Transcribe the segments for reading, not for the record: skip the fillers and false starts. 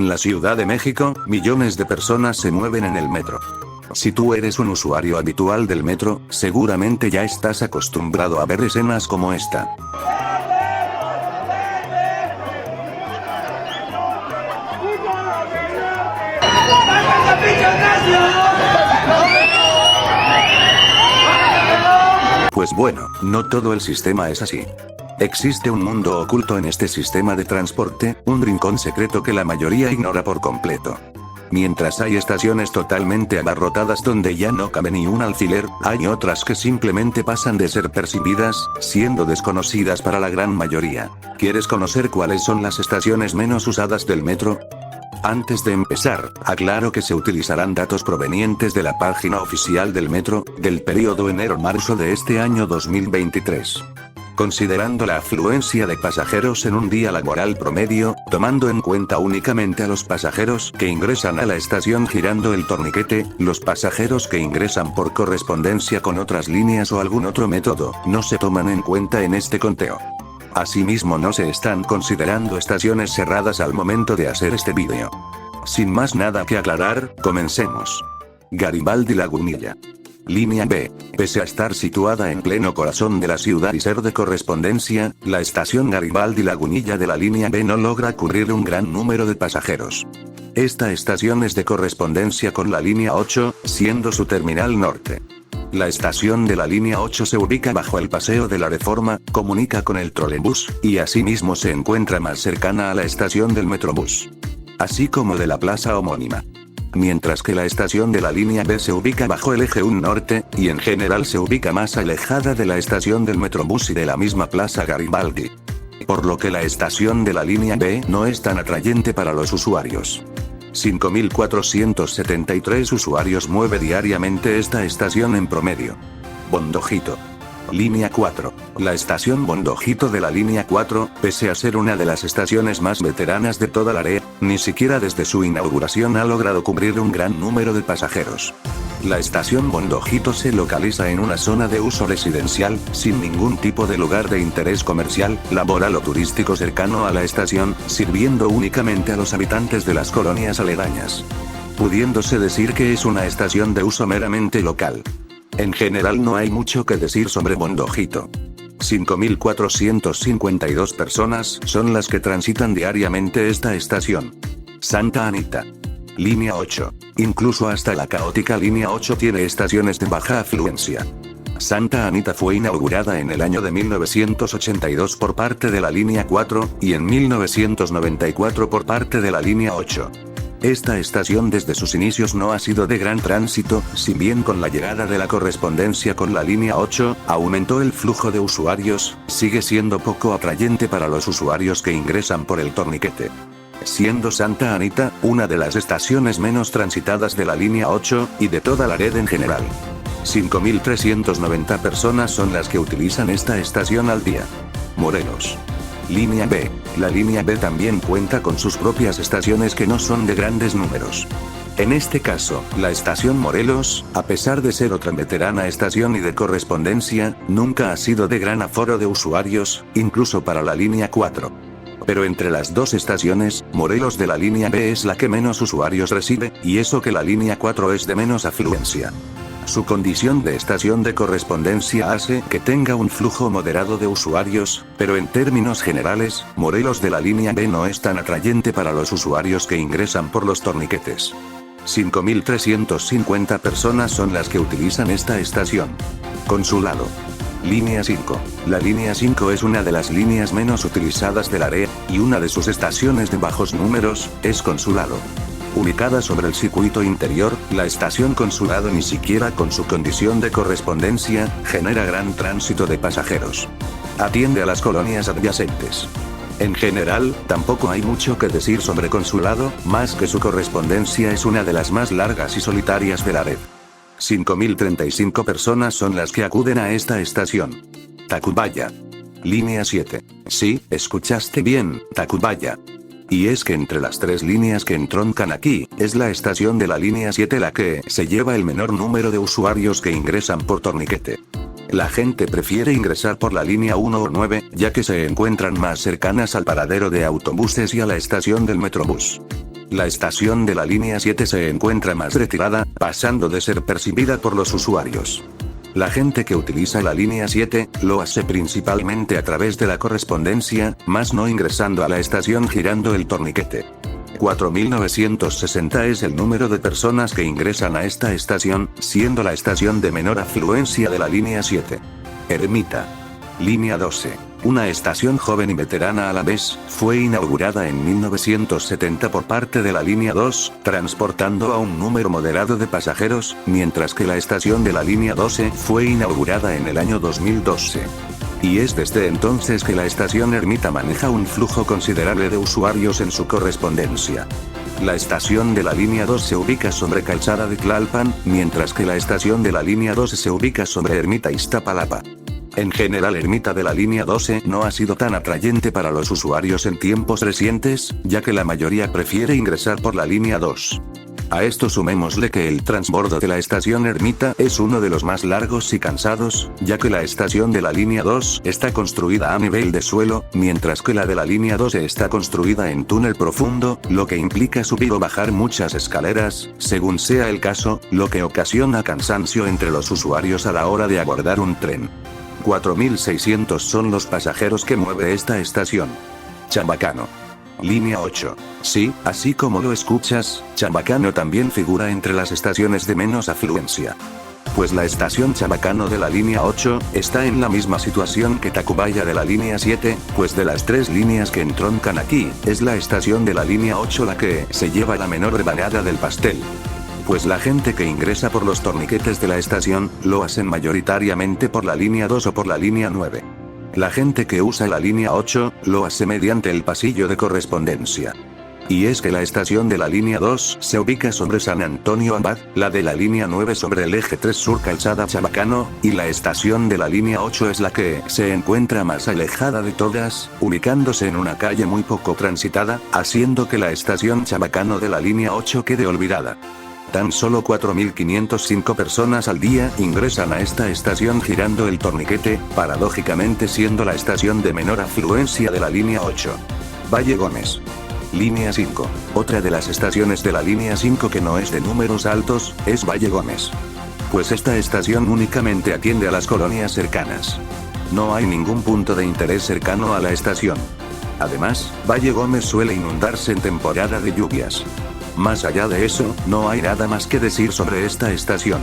En la Ciudad de México, millones de personas se mueven en el metro. Si tú eres un usuario habitual del metro, seguramente ya estás acostumbrado a ver escenas como esta. Pues bueno, no todo el sistema es así. Existe un mundo oculto en este sistema de transporte, un rincón secreto que la mayoría ignora por completo. Mientras hay estaciones totalmente abarrotadas donde ya no cabe ni un alfiler, hay otras que simplemente pasan de ser percibidas, siendo desconocidas para la gran mayoría. ¿Quieres conocer cuáles son las estaciones menos usadas del metro? Antes de empezar, aclaro que se utilizarán datos provenientes de la página oficial del metro, del periodo enero-marzo de este año 2023. Considerando la afluencia de pasajeros en un día laboral promedio, tomando en cuenta únicamente a los pasajeros que ingresan a la estación girando el torniquete, los pasajeros que ingresan por correspondencia con otras líneas o algún otro método, no se toman en cuenta en este conteo. Asimismo no se están considerando estaciones cerradas al momento de hacer este vídeo. Sin más nada que aclarar, comencemos. Garibaldi Lagunilla. Línea B. Pese a estar situada en pleno corazón de la ciudad y ser de correspondencia, la estación Garibaldi Lagunilla de la línea B no logra cubrir un gran número de pasajeros. Esta estación es de correspondencia con la línea 8, siendo su terminal norte. La estación de la línea 8 se ubica bajo el Paseo de la Reforma, comunica con el trolebús, y asimismo se encuentra más cercana a la estación del Metrobús, así como de la plaza homónima. Mientras que la estación de la línea B se ubica bajo el eje 1 norte, y en general se ubica más alejada de la estación del Metrobús y de la misma plaza Garibaldi. Por lo que la estación de la línea B no es tan atrayente para los usuarios. 5.473 usuarios mueve diariamente esta estación en promedio. Bondojito. Línea 4. La estación Bondojito de la línea 4, pese a ser una de las estaciones más veteranas de toda la área, ni siquiera desde su inauguración ha logrado cubrir un gran número de pasajeros. La estación Bondojito se localiza en una zona de uso residencial, sin ningún tipo de lugar de interés comercial, laboral o turístico cercano a la estación, sirviendo únicamente a los habitantes de las colonias aledañas. Pudiéndose decir que es una estación de uso meramente local. En general no hay mucho que decir sobre Bondojito. 5.452 personas son las que transitan diariamente esta estación. Santa Anita. Línea 8. Incluso hasta la caótica línea 8 tiene estaciones de baja afluencia. Santa Anita fue inaugurada en el año de 1982 por parte de la línea 4, y en 1994 por parte de la línea 8. Esta estación desde sus inicios no ha sido de gran tránsito, si bien con la llegada de la correspondencia con la línea 8, aumentó el flujo de usuarios, sigue siendo poco atrayente para los usuarios que ingresan por el torniquete. Siendo Santa Anita, una de las estaciones menos transitadas de la línea 8, y de toda la red en general. 5.390 personas son las que utilizan esta estación al día. Morelos. Línea B. La línea B también cuenta con sus propias estaciones que no son de grandes números. En este caso, la estación Morelos, a pesar de ser otra veterana estación y de correspondencia, nunca ha sido de gran aforo de usuarios, incluso para la línea 4. Pero entre las dos estaciones, Morelos de la línea B es la que menos usuarios recibe, y eso que la línea 4 es de menos afluencia. Su condición de estación de correspondencia hace que tenga un flujo moderado de usuarios, pero en términos generales, Morelos de la línea B no es tan atrayente para los usuarios que ingresan por los torniquetes. 5.350 personas son las que utilizan esta estación. Consulado. Línea 5. La línea 5 es una de las líneas menos utilizadas del área, y una de sus estaciones de bajos números, es Consulado. Ubicada sobre el circuito interior, la estación Consulado ni siquiera con su condición de correspondencia, genera gran tránsito de pasajeros. Atiende a las colonias adyacentes. En general, tampoco hay mucho que decir sobre Consulado, más que su correspondencia es una de las más largas y solitarias de la red. 5.035 personas son las que acuden a esta estación. Tacubaya. Línea 7. Sí, escuchaste bien, Tacubaya. Y es que entre las tres líneas que entroncan aquí, es la estación de la línea 7 la que se lleva el menor número de usuarios que ingresan por torniquete. La gente prefiere ingresar por la línea 1 o 9, ya que se encuentran más cercanas al paradero de autobuses y a la estación del Metrobús. La estación de la línea 7 se encuentra más retirada, pasando de ser percibida por los usuarios. La gente que utiliza la línea 7, lo hace principalmente a través de la correspondencia, más no ingresando a la estación girando el torniquete. 4.960 es el número de personas que ingresan a esta estación, siendo la estación de menor afluencia de la línea 7. Ermita. Línea 12. Una estación joven y veterana a la vez, fue inaugurada en 1970 por parte de la línea 2, transportando a un número moderado de pasajeros, mientras que la estación de la línea 12 fue inaugurada en el año 2012. Y es desde entonces que la estación Ermita maneja un flujo considerable de usuarios en su correspondencia. La estación de la línea 2 se ubica sobre Calzada de Tlalpan, mientras que la estación de la línea 12 se ubica sobre Ermita Iztapalapa. En general, Ermita de la línea 12 no ha sido tan atrayente para los usuarios en tiempos recientes, ya que la mayoría prefiere ingresar por la línea 2. A esto sumémosle que el transbordo de la estación Ermita es uno de los más largos y cansados, ya que la estación de la línea 2 está construida a nivel de suelo, mientras que la de la línea 12 está construida en túnel profundo, lo que implica subir o bajar muchas escaleras, según sea el caso, lo que ocasiona cansancio entre los usuarios a la hora de abordar un tren. 4.600 son los pasajeros que mueve esta estación. Chabacano. Línea 8. Sí, así como lo escuchas, Chabacano también figura entre las estaciones de menos afluencia. Pues la estación Chabacano de la línea 8, está en la misma situación que Tacubaya de la línea 7, pues de las tres líneas que entroncan aquí, es la estación de la línea 8 la que se lleva la menor rebanada del pastel. Pues la gente que ingresa por los torniquetes de la estación, lo hacen mayoritariamente por la línea 2 o por la línea 9. La gente que usa la línea 8, lo hace mediante el pasillo de correspondencia. Y es que la estación de la línea 2 se ubica sobre San Antonio Abad, la de la línea 9 sobre el eje 3 sur Calzada Chabacano, y la estación de la línea 8 es la que se encuentra más alejada de todas, ubicándose en una calle muy poco transitada, haciendo que la estación Chabacano de la línea 8 quede olvidada. Tan solo 4.505 personas al día ingresan a esta estación girando el torniquete, paradójicamente siendo la estación de menor afluencia de la línea 8. Valle Gómez. Línea 5. Otra de las estaciones de la línea 5 que no es de números altos, es Valle Gómez. Pues esta estación únicamente atiende a las colonias cercanas. No hay ningún punto de interés cercano a la estación. Además, Valle Gómez suele inundarse en temporada de lluvias. Más allá de eso, no hay nada más que decir sobre esta estación.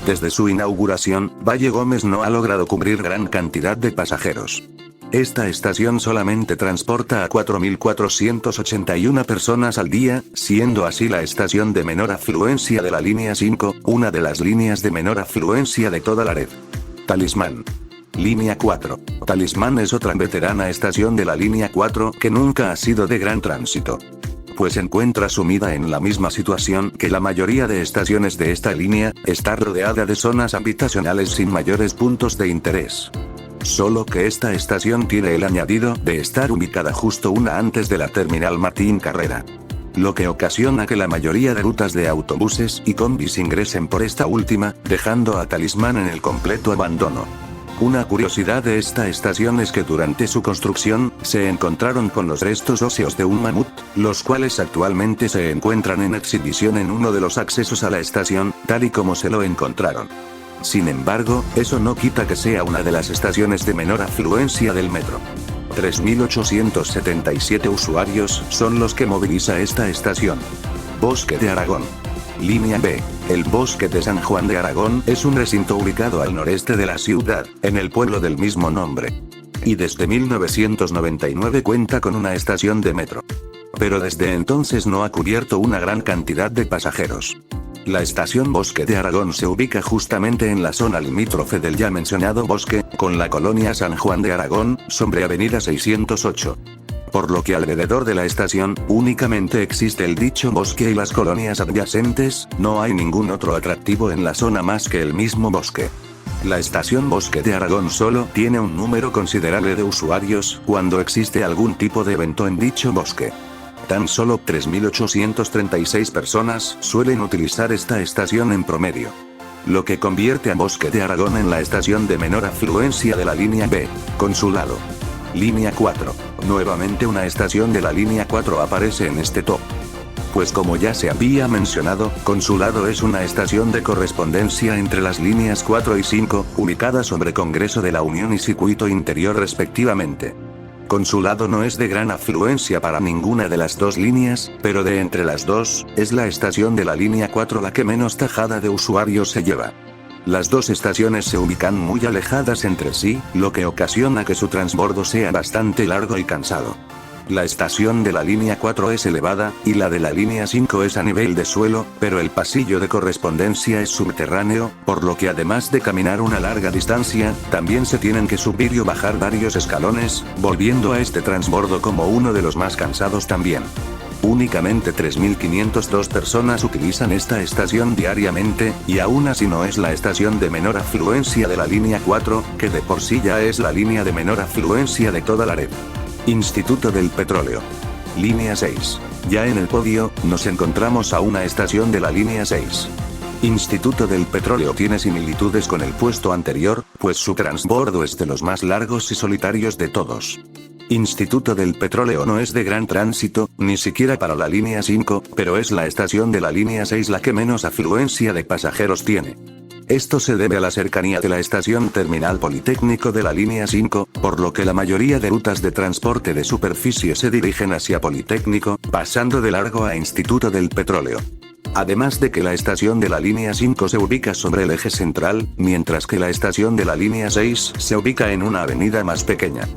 Desde su inauguración, Valle Gómez no ha logrado cubrir gran cantidad de pasajeros. Esta estación solamente transporta a 4.481 personas al día, siendo así la estación de menor afluencia de la línea 5, una de las líneas de menor afluencia de toda la red. Talismán. Línea 4. Talismán es otra veterana estación de la línea 4 que nunca ha sido de gran tránsito. Pues se encuentra sumida en la misma situación que la mayoría de estaciones de esta línea, está rodeada de zonas habitacionales sin mayores puntos de interés. Solo que esta estación tiene el añadido de estar ubicada justo una antes de la terminal Martín Carrera. Lo que ocasiona que la mayoría de rutas de autobuses y combis ingresen por esta última, dejando a Talismán en el completo abandono. Una curiosidad de esta estación es que durante su construcción, se encontraron con los restos óseos de un mamut, los cuales actualmente se encuentran en exhibición en uno de los accesos a la estación, tal y como se lo encontraron. Sin embargo, eso no quita que sea una de las estaciones de menor afluencia del metro. 3.877 usuarios son los que moviliza esta estación. Bosque de Aragón. Línea B. El Bosque de San Juan de Aragón es un recinto ubicado al noreste de la ciudad, en el pueblo del mismo nombre. Y desde 1999 cuenta con una estación de metro. Pero desde entonces no ha cubierto una gran cantidad de pasajeros. La estación Bosque de Aragón se ubica justamente en la zona limítrofe del ya mencionado bosque, con la colonia San Juan de Aragón, sobre Avenida 608. Por lo que alrededor de la estación, únicamente existe el dicho bosque y las colonias adyacentes, no hay ningún otro atractivo en la zona más que el mismo bosque. La estación Bosque de Aragón solo tiene un número considerable de usuarios cuando existe algún tipo de evento en dicho bosque. Tan solo 3.836 personas suelen utilizar esta estación en promedio. Lo que convierte a Bosque de Aragón en la estación de menor afluencia de la línea B. Consulado. Línea 4. Nuevamente una estación de la línea 4 aparece en este top. Pues como ya se había mencionado, Consulado es una estación de correspondencia entre las líneas 4 y 5, ubicada sobre Congreso de la Unión y Circuito Interior respectivamente. Consulado no es de gran afluencia para ninguna de las dos líneas, pero de entre las dos, es la estación de la línea 4 la que menos tajada de usuarios se lleva. Las dos estaciones se ubican muy alejadas entre sí, lo que ocasiona que su transbordo sea bastante largo y cansado. La estación de la línea 4 es elevada, y la de la línea 5 es a nivel de suelo, pero el pasillo de correspondencia es subterráneo, por lo que además de caminar una larga distancia, también se tienen que subir y bajar varios escalones, volviendo a este transbordo como uno de los más cansados también. Únicamente 3.502 personas utilizan esta estación diariamente, y aún así no es la estación de menor afluencia de la línea 4, que de por sí ya es la línea de menor afluencia de toda la red. Instituto del Petróleo. Línea 6. Ya en el podio, nos encontramos a una estación de la línea 6. Instituto del Petróleo tiene similitudes con el puesto anterior, pues su transbordo es de los más largos y solitarios de todos. Instituto del Petróleo no es de gran tránsito, ni siquiera para la línea 5, pero es la estación de la línea 6 la que menos afluencia de pasajeros tiene. Esto se debe a la cercanía de la estación Terminal Politécnico de la línea 5, por lo que la mayoría de rutas de transporte de superficie se dirigen hacia Politécnico, pasando de largo a Instituto del Petróleo. Además de que la estación de la línea 5 se ubica sobre el eje central, mientras que la estación de la línea 6 se ubica en una avenida más pequeña.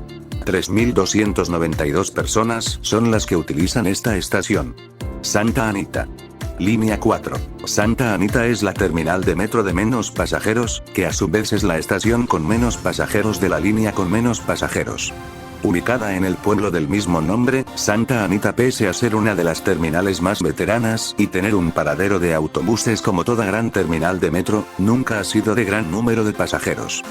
3.292 personas son las que utilizan esta estación. Santa Anita. Línea 4. Santa Anita es la terminal de metro de menos pasajeros, que a su vez es la estación con menos pasajeros de la línea con menos pasajeros. Ubicada en el pueblo del mismo nombre, Santa Anita, pese a ser una de las terminales más veteranas y tener un paradero de autobuses como toda gran terminal de metro, nunca ha sido de gran número de pasajeros.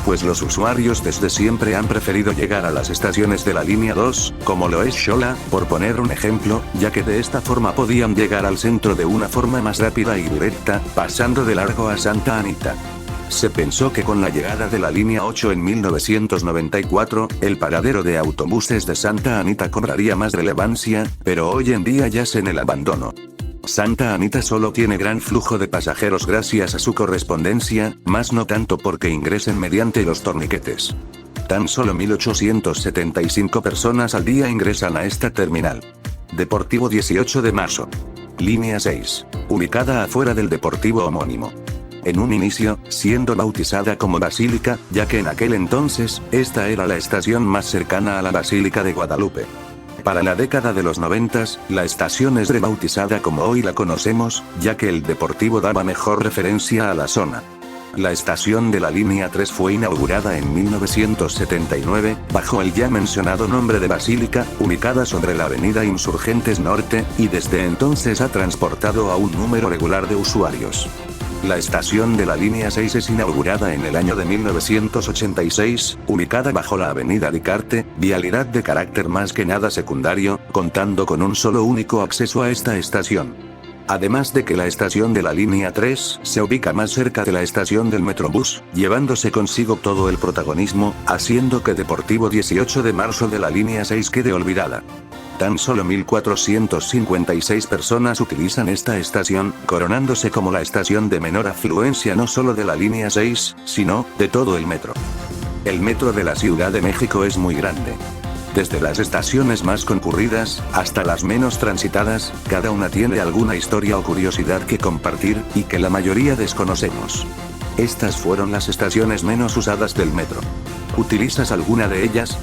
Pues los usuarios desde siempre han preferido llegar a las estaciones de la línea 2, como lo es Xola, por poner un ejemplo, ya que de esta forma podían llegar al centro de una forma más rápida y directa, pasando de largo a Santa Anita. Se pensó que con la llegada de la línea 8 en 1994, el paradero de autobuses de Santa Anita cobraría más relevancia, pero hoy en día yace en el abandono. Santa Anita solo tiene gran flujo de pasajeros gracias a su correspondencia, más no tanto porque ingresen mediante los torniquetes. Tan solo 1.875 personas al día ingresan a esta terminal. Deportivo 18 de marzo. Línea 6. Ubicada afuera del deportivo homónimo. En un inicio, siendo bautizada como Basílica, ya que en aquel entonces, esta era la estación más cercana a la Basílica de Guadalupe. Para la década de los 90, la estación es rebautizada como hoy la conocemos, ya que el deportivo daba mejor referencia a la zona. La estación de la línea 3 fue inaugurada en 1979, bajo el ya mencionado nombre de Basílica, ubicada sobre la avenida Insurgentes Norte, y desde entonces ha transportado a un número regular de usuarios. La estación de la línea 6 es inaugurada en el año de 1986, ubicada bajo la avenida Ricarte, vialidad de carácter más que nada secundario, contando con un solo único acceso a esta estación. Además de que la estación de la línea 3 se ubica más cerca de la estación del Metrobús, llevándose consigo todo el protagonismo, haciendo que Deportivo 18 de marzo de la línea 6 quede olvidada. Tan solo 1.456 personas utilizan esta estación, coronándose como la estación de menor afluencia no solo de la línea 6, sino de todo el metro. El metro de la Ciudad de México es muy grande. Desde las estaciones más concurridas, hasta las menos transitadas, cada una tiene alguna historia o curiosidad que compartir, y que la mayoría desconocemos. Estas fueron las estaciones menos usadas del metro. ¿Utilizas alguna de ellas?